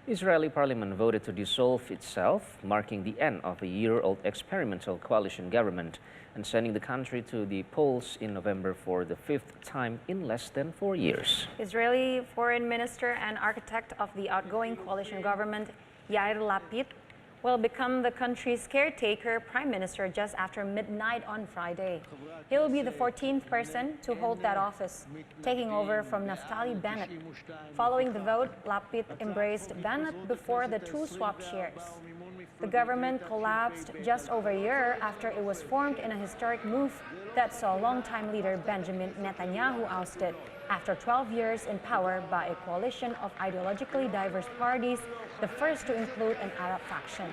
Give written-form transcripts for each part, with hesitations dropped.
Israeli parliament voted to dissolve itself, marking the end of a year-old experimental coalition government and sending the country to the polls in November for the fifth time in less than 4 years. Israeli foreign minister and architect of the outgoing coalition government, Yair Lapid, will become the country's caretaker prime minister just after midnight on Friday. He will be the 14th person to hold that office, taking over from Naftali Bennett. Following the vote, Lapid embraced Bennett before the two swapped shares. The government collapsed just over a year after it was formed in a historic move that saw longtime leader Benjamin Netanyahu ousted after 12 years in power by a coalition of ideologically diverse parties, the first to include an Arab faction.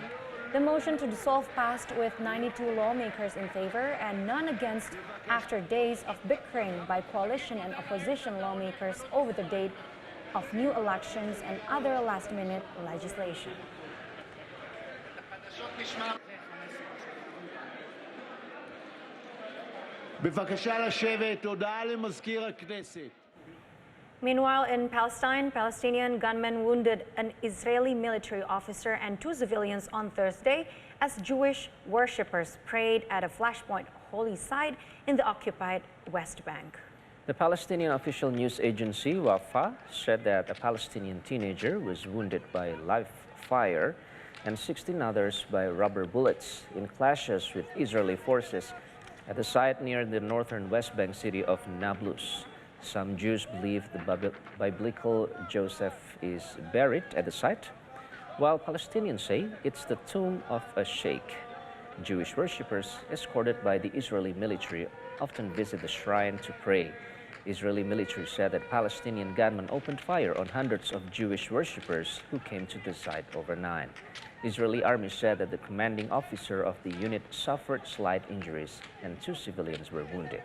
The motion to dissolve passed with 92 lawmakers in favor and none against after days of bickering by coalition and opposition lawmakers over the date of new elections and other last-minute legislation. בבקשה לשבת, הודעה למזכיר הכנסת. Meanwhile, in Palestine, Palestinian gunmen wounded an Israeli military officer and two civilians on Thursday as Jewish worshippers prayed at a flashpoint holy site in the occupied West Bank. The Palestinian official news agency, Wafa, said that a Palestinian teenager was wounded by live fire and 16 others by rubber bullets in clashes with Israeli forces at the site near the northern West Bank city of Nablus. Some Jews believe the biblical Joseph is buried at the site, while Palestinians say it's the tomb of a sheikh. Jewish worshippers, escorted by the Israeli military, often visit the shrine to pray. Israeli military said that Palestinian gunmen opened fire on hundreds of Jewish worshippers who came to the site overnight. Israeli army said that the commanding officer of the unit suffered slight injuries and two civilians were wounded.